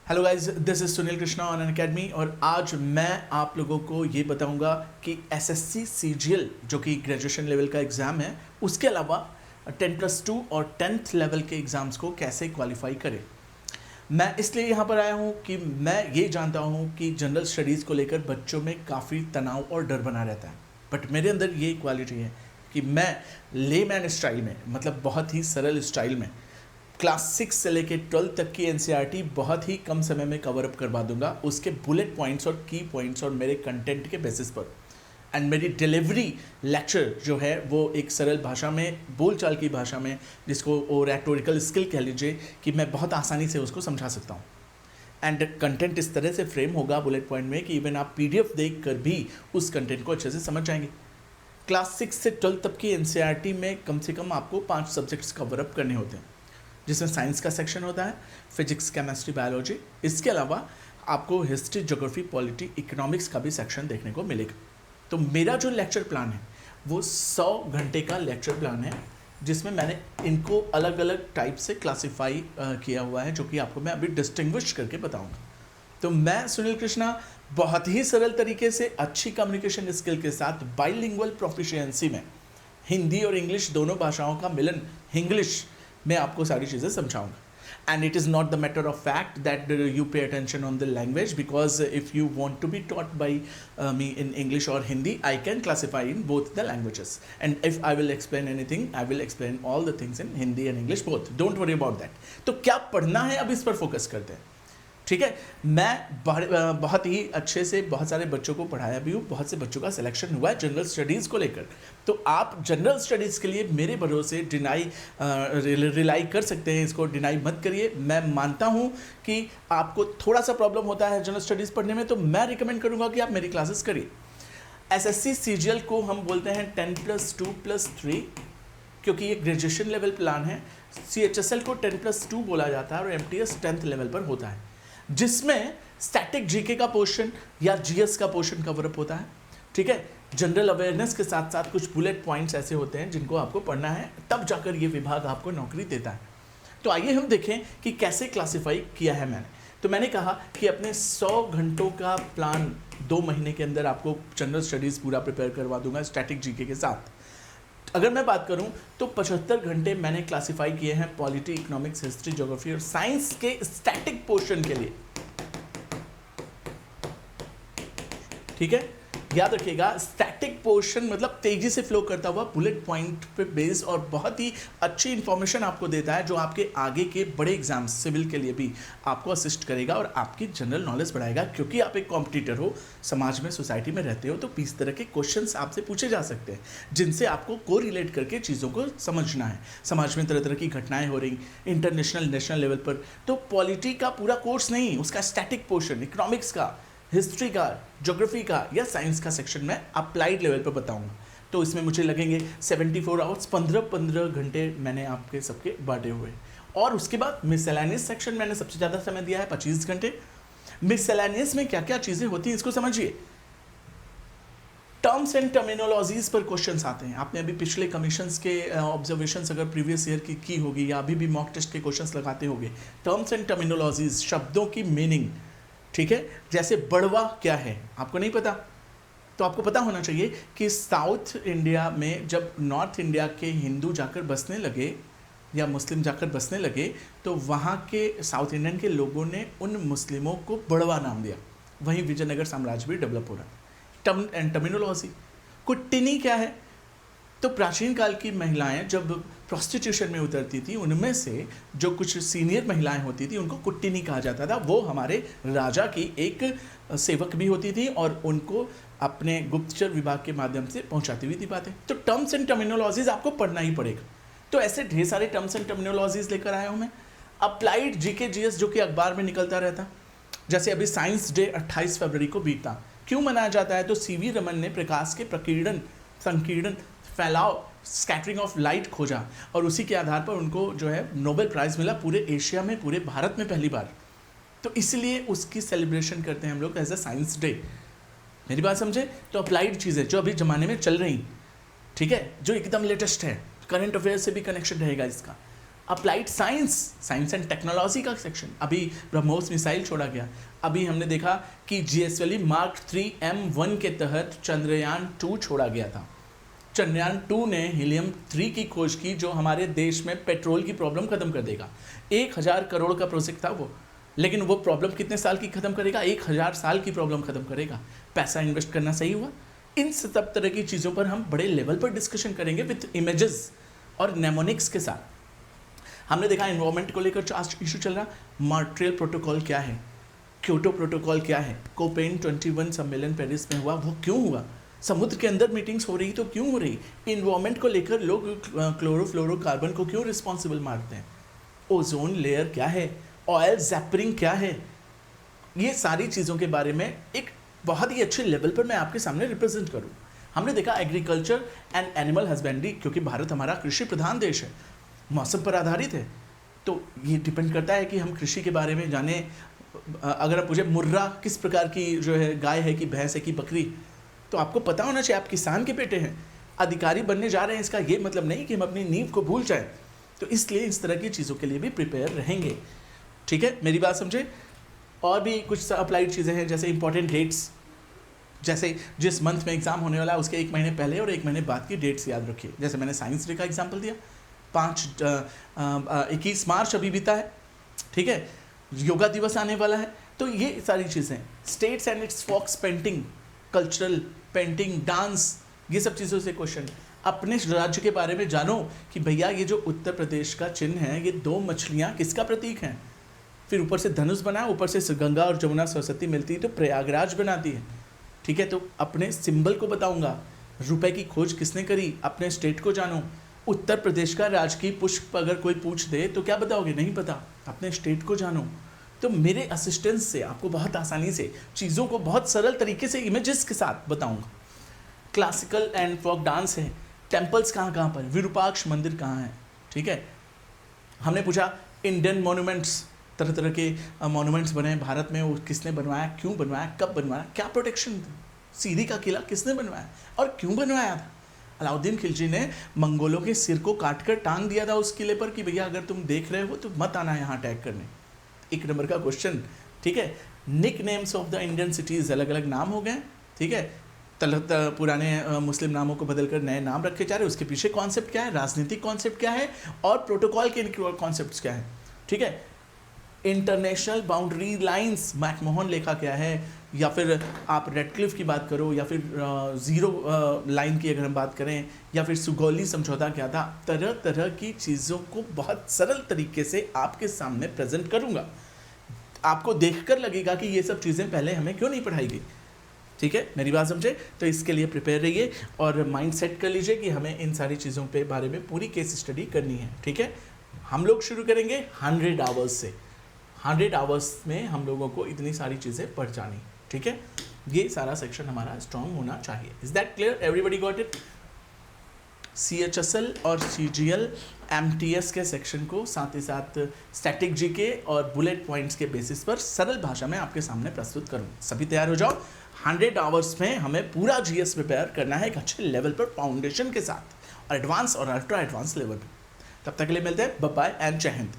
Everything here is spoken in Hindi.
Hello guys, this is Sunil Krishna on an academy और आज मैं आप लोगों को ये बताऊंगा कि एसएससी सीजीएल जो कि ग्रेजुएशन लेवल का एग्ज़ाम है, उसके अलावा 10+2 और 10th लेवल के एग्ज़ाम्स को कैसे क्वालिफाई करें। मैं इसलिए यहाँ पर आया हूँ कि मैं ये जानता हूँ कि जनरल स्टडीज़ को लेकर बच्चों में काफ़ी तनाव और डर बना रहता है, बट मेरे अंदर ये क्वालिटी है कि मैं लेमैन स्टाइल में, मतलब बहुत ही सरल स्टाइल में क्लास 6 से लेके 12 तक की एनसीईआरटी बहुत ही कम समय में कवर अप करवा दूंगा, उसके बुलेट पॉइंट्स और की पॉइंट्स और मेरे कंटेंट के बेसिस पर। एंड मेरी डिलीवरी लेक्चर जो है वो एक सरल भाषा में, बोलचाल की भाषा में, जिसको वो रेटोरिकल स्किल कह लीजिए, कि मैं बहुत आसानी से उसको समझा सकता हूँ। एंड कंटेंट इस तरह से फ्रेम होगा बुलेट पॉइंट में कि इवन आप पीडीएफ देख कर भी उस कंटेंट को अच्छे से समझ जाएंगे। क्लास 6 से 12 तक की एनसीईआरटी में कम से कम आपको 5 सब्जेक्ट्स कवर अप करने होते हैं, जिसमें साइंस का सेक्शन होता है, फिजिक्स, केमिस्ट्री, बायोलॉजी। इसके अलावा आपको हिस्ट्री, ज्योग्राफी, पॉलिटी, इकोनॉमिक्स का भी सेक्शन देखने को मिलेगा। तो मेरा जो लेक्चर प्लान है वो 100 घंटे का लेक्चर प्लान है, जिसमें मैंने इनको अलग अलग टाइप से क्लासीफाई किया हुआ है, जो कि आपको मैं अभी डिस्टिंग्विश करके बताऊंगा। तो मैं सुनील कृष्णा बहुत ही सरल तरीके से अच्छी कम्युनिकेशन स्किल के साथ बाइलिंगुअल प्रोफिशिएंसी में हिंदी और इंग्लिश दोनों भाषाओं का मिलन, इंग्लिश मैं आपको सारी चीज़ें समझाऊंगा। And it is not the matter of fact that you pay attention on the language, because if you want to be taught by me in English और Hindi, I can classify in both the languages, and if I will explain anything, I will explain all the things in Hindi and English both. Don't worry about that. तो क्या पढ़ना है, अब इस पर फोकस करते हैं, ठीक है। मैं बहुत ही अच्छे से बहुत सारे बच्चों को पढ़ाया भी हूँ, बहुत से बच्चों का सिलेक्शन हुआ है जनरल स्टडीज़ को लेकर। तो आप जनरल स्टडीज़ के लिए मेरे भरोसे रिलाई कर सकते हैं, इसको डिनाई मत करिए। मैं मानता हूँ कि आपको थोड़ा सा प्रॉब्लम होता है जनरल स्टडीज़ पढ़ने में, तो मैं रिकमेंड करूँगा कि आप मेरी क्लासेस करिए। एसएससी सीजीएल को हम बोलते हैं 10+2+3, क्योंकि ये ग्रेजुएशन लेवल प्लान है। सीएचएसएल को 10+2 बोला जाता है और एमटीएस 10th लेवल पर होता है, जिसमें स्टैटिक जीके का पोर्शन या जीएस का पोर्शन कवर अप होता है, ठीक है। जनरल अवेयरनेस के साथ साथ कुछ बुलेट पॉइंट्स ऐसे होते हैं जिनको आपको पढ़ना है, तब जाकर ये विभाग आपको नौकरी देता है। तो आइए हम देखें कि कैसे क्लासिफाई किया है मैंने। तो मैंने कहा कि अपने 100 घंटों का प्लान 2 महीने के अंदर आपको जनरल स्टडीज़ पूरा प्रिपेयर करवा दूंगा स्टैटिक जीके के साथ। अगर मैं बात करूं तो 75 घंटे मैंने क्लासिफाई किए हैं पॉलिटी, इकोनॉमिक्स, हिस्ट्री, ज्योग्राफी और साइंस के स्टैटिक पोर्शन के लिए, ठीक है। याद रखिएगा, स्टैटिक पोर्शन मतलब तेजी से फ्लो करता हुआ, बुलेट पॉइंट पे बेस्ड, और बहुत ही अच्छी इंफॉर्मेशन आपको देता है, जो आपके आगे के बड़े एग्जाम्स सिविल के लिए भी आपको असिस्ट करेगा और आपकी जनरल नॉलेज बढ़ाएगा। क्योंकि आप एक कॉम्पिटिटर हो, समाज में, सोसाइटी में रहते हो, तो 20 तरह के क्वेश्चंस आपसे पूछे जा सकते हैं, जिनसे आपको को रिलेट करके चीज़ों को समझना है। समाज में तरह तरह की घटनाएं हो रही, इंटरनेशनल, नेशनल लेवल पर। तो पॉलिटी का पूरा कोर्स नहीं, उसका स्टैटिक पोर्शन, इकोनॉमिक्स का, हिस्ट्री का, ज्योग्राफी का या साइंस का सेक्शन में अप्लाइड लेवल पर बताऊंगा। तो इसमें मुझे लगेंगे 74 आवर्स, 15 घंटे मैंने आपके सबके बांटे हुए। और उसके बाद मिसलेनियस सेक्शन मैंने सबसे ज़्यादा समय दिया है, 25 घंटे। मिसलेनियस में क्या क्या चीज़ें होती हैं इसको समझिए। टर्म्स एंड टर्मिनोलॉजीज पर क्वेश्चंस आते हैं। आपने अभी पिछले कमीशंस के ऑब्जर्वेशंस अगर प्रीवियस ईयर की होगी या अभी भी मॉक टेस्ट के क्वेश्चंस लगाते होंगे, टर्म्स एंड टर्मिनोलॉजीज, शब्दों की मीनिंग, ठीक है। जैसे बड़वा क्या है, आपको नहीं पता, तो आपको पता होना चाहिए कि साउथ इंडिया में जब नॉर्थ इंडिया के हिंदू जाकर बसने लगे या मुस्लिम जाकर बसने लगे, तो वहाँ के साउथ इंडियन के लोगों ने उन मुस्लिमों को बड़वा नाम दिया। वहीं विजयनगर साम्राज्य भी डेवलप हो रहा है। Term and terminology. कुट्टिनी क्या है, तो प्राचीन काल की महिलाएं जब प्रोस्टिट्यूशन में उतरती थी, उनमें से जो कुछ सीनियर महिलाएं होती थी उनको कुट्टिनी कहा जाता था। वो हमारे राजा की एक सेवक भी होती थी और उनको अपने गुप्तचर विभाग के माध्यम से पहुंचाती हुई थी बातें। तो टर्म्स एंड टर्मिनोलॉजीज आपको पढ़ना ही पड़ेगा। तो ऐसे ढेर सारे टर्म्स एंड टर्मिनोलॉजीज लेकर आया हूँ मैं। अप्लाइड जीके जीएस जो कि अखबार में निकलता रहता, जैसे अभी साइंस डे 28 फरवरी को बीता। क्यों मनाया जाता है, तो सीवी रमन ने प्रकाश के प्रकीर्णन, संकीर्णन, फैलाव, स्कैटरिंग ऑफ लाइट खोजा और उसी के आधार पर उनको जो है नोबेल प्राइज़ मिला, पूरे एशिया में, पूरे भारत में पहली बार। तो इसलिए उसकी सेलिब्रेशन करते हैं हम लोग एज अ साइंस डे। मेरी बात समझे। तो अप्लाइड चीज़ें जो अभी ज़माने में चल रही, ठीक है, जो एकदम लेटेस्ट है, करंट अफेयर से भी कनेक्शन रहेगा इसका, applied science, science and technology का सेक्शन, अभी ब्रह्मोस मिसाइल छोड़ा गया। अभी हमने देखा कि GSLV Mark 3 M1 के तहत चंद्रयान 2 छोड़ा गया था। चंद्रयान 2 ने हीलियम 3 की खोज की, जो हमारे देश में पेट्रोल की प्रॉब्लम खत्म कर देगा। 1000 करोड़ का प्रोजेक्ट था वो, लेकिन वो प्रॉब्लम कितने साल की खत्म करेगा? 1000 साल की प्रॉब्लम खत्म करेगा। पैसा इन्वेस्ट करना सही हुआ। इन सब तरह की चीज़ों पर हम बड़े लेवल पर डिस्कशन करेंगे विथ इमेजेस और नेमोनिक्स के साथ। हमने देखा एनवायरमेंट को लेकर आज इशू चल रहा, मॉन्ट्रियल प्रोटोकॉल क्या है, क्योटो प्रोटोकॉल क्या है, कोपेन 21 सम्मेलन पेरिस में हुआ, वो क्यों हुआ, समुद्र के अंदर मीटिंग्स हो रही तो क्यों हो रही, इन्वायरमेंट को लेकर लोग क्लोरोफ्लोरोकार्बन को क्यों रिस्पॉन्सिबल मारते हैं, ओजोन लेयर क्या है, ऑयल जैपरिंग क्या है, ये सारी चीज़ों के बारे में एक बहुत ही अच्छे लेवल पर मैं आपके सामने रिप्रेजेंट करूँ। हमने देखा एग्रीकल्चर एंड एनिमल हस्बेंड्री, क्योंकि भारत हमारा कृषि प्रधान देश है, मौसम पर आधारित है, तो ये डिपेंड करता है कि हम कृषि के बारे में जाने। अगर आप मुझे मुर्रा किस प्रकार की जो है गाय है कि भैंस है कि बकरी, तो आपको पता होना चाहिए। आप किसान के बेटे हैं, अधिकारी बनने जा रहे हैं, इसका ये मतलब नहीं कि हम अपनी नींव को भूल जाएं। तो इसलिए इस तरह की चीज़ों के लिए भी प्रिपेयर रहेंगे। ठीक है, मेरी बात समझे। और भी कुछ अप्लाइड चीज़ें हैं, जैसे इंपॉर्टेंट डेट्स, जैसे जिस मंथ में एग्ज़ाम होने वाला है उसके 1 महीने पहले और 1 महीने बाद की डेट्स याद रखिए। जैसे मैंने साइंस डे का एग्जाम्पल दिया, 21 मार्च अभी बीता है, ठीक है, योगा दिवस आने वाला है। तो ये सारी चीज़ें, states and its folks painting, cultural painting, dance, ये सब चीज़ों से क्वेश्चन। अपने राज्य के बारे में जानो कि भैया ये जो उत्तर प्रदेश का चिन्ह है, ये 2 मछलियाँ किसका प्रतीक हैं। फिर ऊपर से धनुष बना, ऊपर से गंगा और जमुना सरस्वती मिलती है तो प्रयागराज बनाती है। ठीक है, तो अपने सिंबल को बताऊंगा। रुपए की खोज किसने करी, अपने स्टेट को जानो। उत्तर प्रदेश का राजकीय पुष्प अगर कोई पूछ दे तो क्या बताओगे, नहीं पता, अपने स्टेट को जानो। तो मेरे असिस्टेंस से आपको बहुत आसानी से चीज़ों को बहुत सरल तरीके से इमेजेस के साथ बताऊंगा। क्लासिकल एंड फोक डांस है, टेम्पल्स कहाँ पर, विरूपाक्ष मंदिर कहाँ है। ठीक है, हमने पूछा इंडियन मोन्यूमेंट्स, तरह तरह के मोन्यूमेंट्स बने हैं भारत में, वो किसने बनवाया, क्यों बनवाया, कब बनवाया, क्या प्रोटेक्शन, सीरी का किला किसने बनवाया और क्यों बनवाया था। अलाउद्दीन खिलजी ने मंगोलों के सिर को काटकर टांग दिया था उस किले पर कि भैया अगर तुम देख रहे हो तो मत आना यहाँ अटैक करने। 1 नंबर का क्वेश्चन। ठीक है, nick names of the Indian cities, अलग अलग नाम हो गए। ठीक है, पुराने मुस्लिम नामों को बदलकर नए नाम रखे जा रहे हैं, उसके पीछे कॉन्सेप्ट क्या है, राजनीतिक कॉन्सेप्ट क्या है और प्रोटोकॉल के कॉन्सेप्ट क्या है। ठीक है, इंटरनेशनल बाउंड्री लाइंस, मैकमोहन लेखा क्या है, या फिर आप रेडक्लिफ की बात करो, या फिर ज़ीरो लाइन की अगर हम बात करें, या फिर सुगौली समझौता क्या था। तरह तरह की चीज़ों को बहुत सरल तरीके से आपके सामने प्रेजेंट करूँगा। आपको देखकर लगेगा कि ये सब चीज़ें पहले हमें क्यों नहीं पढ़ाई गई। ठीक है, मेरी बात समझे। तो इसके लिए प्रिपेयर रहिए और माइंड सेट कर लीजिए कि हमें इन सारी चीज़ों पे बारे में पूरी केस स्टडी करनी है। ठीक है, हम लोग शुरू करेंगे 100 आवर्स से। 100 आवर्स में हम लोगों को इतनी सारी चीज़ें पढ़ जानी। ठीक है, ये सारा सेक्शन हमारा स्ट्रॉन्ग होना चाहिए। Is that clear, everybody got it. CHSL और CGL MTS के सेक्शन को साथ ही साथ स्टैटिक जीके और बुलेट पॉइंट्स के बेसिस पर सरल भाषा में आपके सामने प्रस्तुत करूँ। सभी तैयार हो जाओ। 100 आवर्स में हमें पूरा GS प्रिपेयर करना है एक अच्छे लेवल पर, फाउंडेशन के साथ, और एडवांस और अल्ट्रा एडवांस लेवल पर। तब तक के लिए मिलते हैं, बाय बाय एंड जय हिंद।